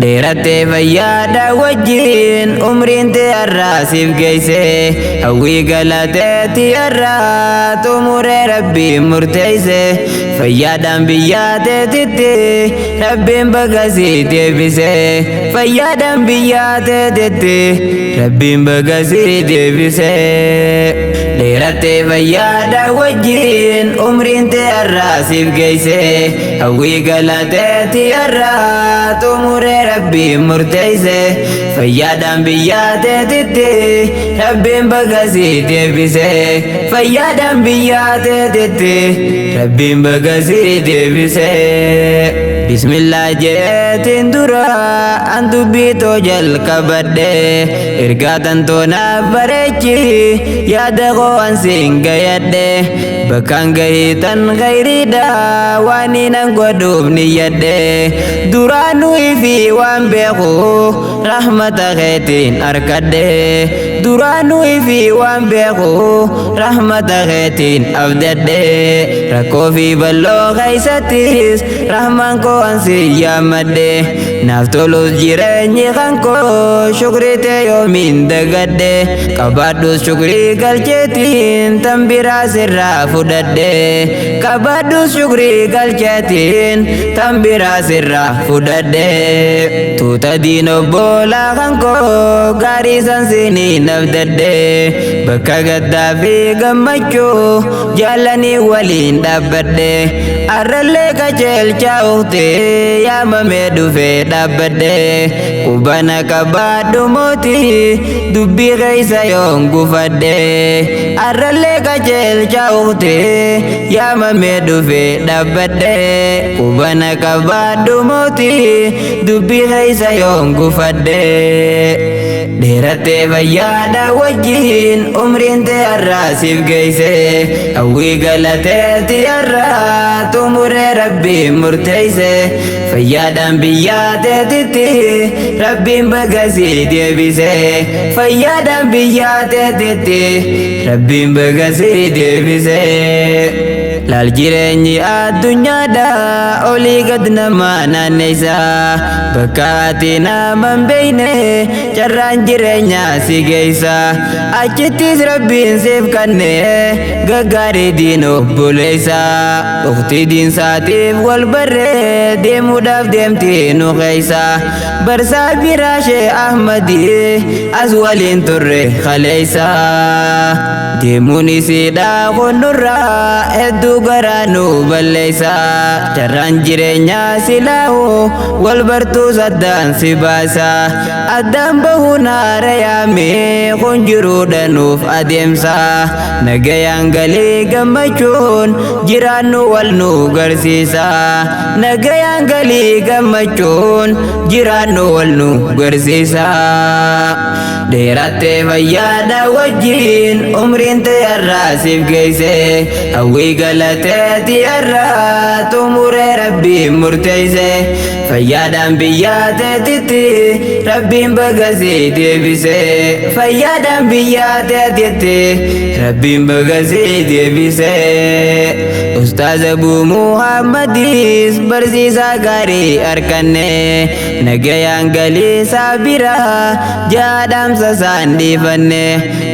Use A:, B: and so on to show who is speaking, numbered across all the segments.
A: dheerattee fayyaadha wajjin umriin tee har'aa siif geeyse hawwii galateetti har'aa xumuree rabbiin murteeyse fayyaadhaan biyyaa teetitti rabbiin baga si deebise fayyaadhaan biyyaa teetitti rabbiin baga si deebise dheerattee fayyaadha wajjin umriin tee har'aa siif geeyse hawwii galateetti har'aa xumuree rabbiin murteeyse fayyaadhaan biyyaa teetitti rabbiin baga si deebise fayyaadhaan biyyaa teetitti rabbiin baga si deebise bismillah jeetiin dura an dubbii too jalqabadhe ergaa tantoo naaf bareechi yaada koo an siin gayadhe bakkaan gahiitan gayriidha waan hinan godhuuf niyyadhe duraanuu fi waan beeku rahmata keetiin arkadhe duraanuu fi waan beeku rahmata keetiin abdadhe rakkoo fi balloo keeysattis rahmaan koo an si yaammadhe naaf tolus jireenyi kan koo shukrii tee yoomiin dagadhe qabaadhus shukrii galcheetiin tan biraa sirraa fudhadhe qabaadhus shukrii galcheetiin tan biraa sirraa fudhadhe tuuta diin obbolaa kan koo gaarii san siinii nabdadhe bakka gaddaa fi gammachuu jaalanii waliin dhaabbadhe arrallee qajeelchaa uhtee yaamamee dhufee dhaabbadhe qubana qabaadhu mootii dubbii keeysa yoon gufadhe arrallee qajeelchaa uhtee yaamamee dhufee dhaabbadhe qubana qabaadhu mootii dubbii keeysa yoon gufadhe dheerattee fayyaadha wajjin umriin tee har'aa siif geeyse hawwii galateetti har'aa xumuree rabbiin murteeyse fayyaadhaan biyyaa teetitti rabbiin baga si deebise fayyaadhaan biyyaa teetitti rabbiin baga si deebise laal jireenyi addunyaadha olii gad namaa naanneeysa bakka ati naman beeyne carraan jireenyaa si geeysa achittis rabbiin siif kanne gaggaarii diin obboleeysa ukhtii diinsaatiif wal barree deemuudhaaf deemti nu keeysa barsaa biraashee ahmadii as waliin turre kaleeysa deemuun isiidha konnurraa hedduu garaa nu balleeysa carraan jireenyaa silaahu wal bartuu saddaan si baasa addaan bahuun haara yaamee kun jiruudha nuuf adeemsa nagayaan galii gammachuun jiraannu wal nu garsiisa nagayaan galii gammachuun jiraannu wal nu garsiisa dheerattee fayyaadha wajjin umriin tee har'aa siif geeyse hawwii galateetti har'aa xumuree rabbiin murteeyse fayyaadhaan biyyaa teetitti rabbiin baga si deebise fayyaadhaan biyyaa teetitti rabbiin baga si deebise ustaaz Abuu Muhammadis barsiisaa gaarii arkanne nagayaan galii biraa jaadhamsa isaan dhiifanne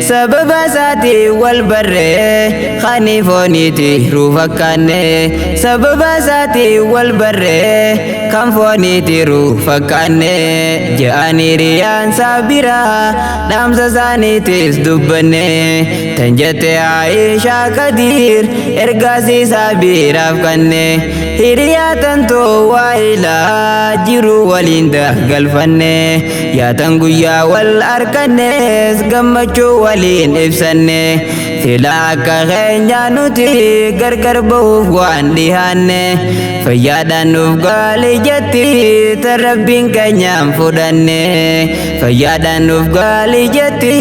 A: sababa isaatii wal barree khanii fooniiti ruufakkaanne sababa isaatii wal barree kan fooniiti ruufakkaanne je'anii riyaan biraa dhaamsa isaaniitis dubbanne tan jette Aishaa Kadiir ergaasii biraaf kanne hiriyaa tantoo waa'ilaa jiru waliin galfanne yaatan guyyaa wal arkannes gammachuu waliin ibsanne sila akka keenyaa nuti gargar bahuuf waan dhihaanne fayyaadhaan nuuf gaalii jetti tan rabbiin keenyaan fudhanne fayyaadhaan nuuf gaalii jetti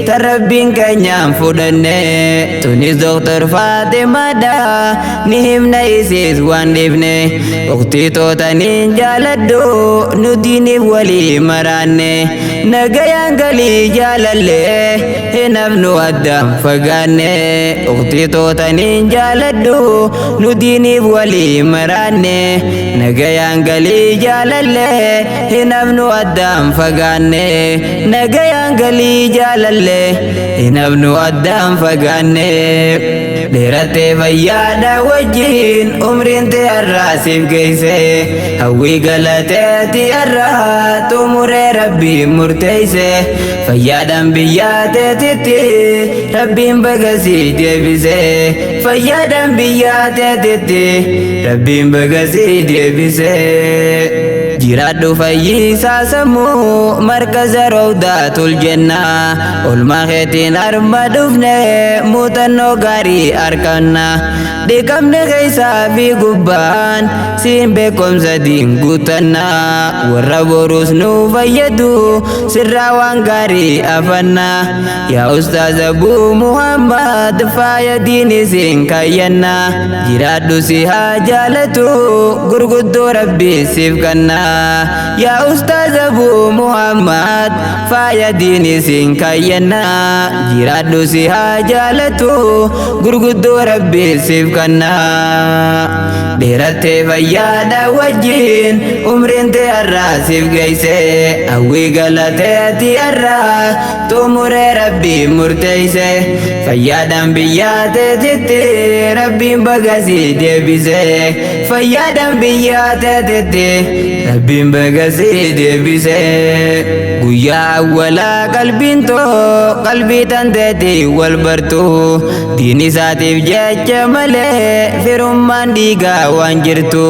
A: tan rabbiin keenyaan fudhanne tunis Dr. Faatimaadha ni himna isiis waan dhiifne ukhtii tootaniin jaaladhu nutiiniif walii maraanne nagayaan galii jaalallee hin hafnu addaan fagaanne ukhtii tootaniin jaaladhu nu diiniif walii maraanne nagayaan galii jaalallee hin hafnu addaan fagaanne nagayaan galii jaalallee hin hafnu addaan fagaanne dheerattee fayyaadha wajjin umriin tee har'aa siif geeyse hawwii galateeti har'aa xumuree rabbiin murteeyse fayyaadhaan biyyaa teetitti rabbiin baga sii deebise fayyaadhaan biyyaa teetitti rabbiin baga sii deebise jiraadhu fayyisaa sammuu markaza rawdaatul jannaa olmaa keetiin harma dhufne muuxannoo gaarii arganna dhiqamne keessaa fi gubbaan siin beekumsa diin guutanna warra boruus nu fayyadu sirraa waan gaarii afanna yaa ustaaz Abuu Muhammad faaya diini siin kayyanna jiraadhu si haa jaalatu gurguddoo rabbii siif kanna yaa ustaaz Abuu Muhammad faaya diini siin kayyanna jiraadhu si haa jaalatu gurguddoo rabbii siif kanna dheerattee fayyaadha wajjin umriin tee har'aa siif geeyse hawwii galateeti har'aa xumuree rabbiin murteeyse fayyaadhaan biyyaa teetitti rabbiin baga sii deebise fayyaadhaan biyyaa teetitti rabbiin baga sii deebise guyyaa awwalaa qalbiin too qalbii tanteeti wal bartu diin isaatiif jecha malee firummaan dhiigaa waan jirtu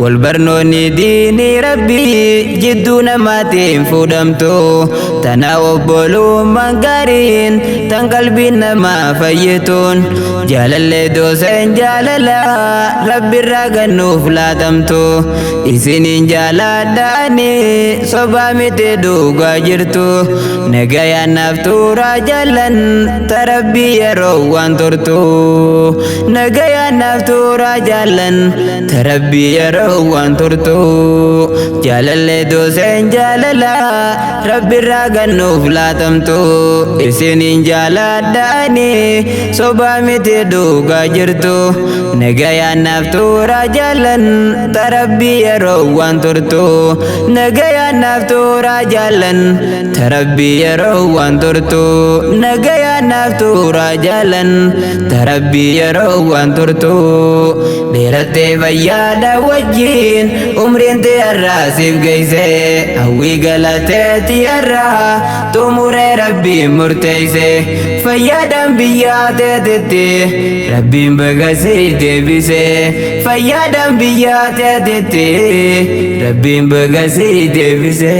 A: wal barnoonni diinii rabbii jidduu namaatiin fuudhamtu tana obbolummaan gaariin tan qalbiin namaa fayyituun jaalallee dooseen jaalala rabbiirraa gannuuf laatamtu isiniin jaaladhaani sobaa miti dhugaa jirtu nagayaan naaf tuuraa jaalan tarabbii yeroo waan turtu nagayaan naaf tuuraa jaalan tarabbii yeroo waan turtu jaalallee dooseen jaalala rabbiirraa gannuuf laatamtu isiniin jaaladhaani sobaa miti dhugaa jirtu nagayaan naaf tuuraa jaalan tarabbii yeroo waan turtu nagayaan naaf tuuraa jaalan tarabbii yeroo waan turtu nagayaan naaf tuuraa jaalan tarabbii yeroo waan turtu dheerattee fayyaadha wajjin umriin tee har'aa siif geeyse hawwii galateeti har'aa xumuree rabbiin murteeyse fayyaadhaan biyyaa teetitti rabbiin baga sii deebise fayyaadhaan biyyaa teetitti rabbiin baga sii deebise.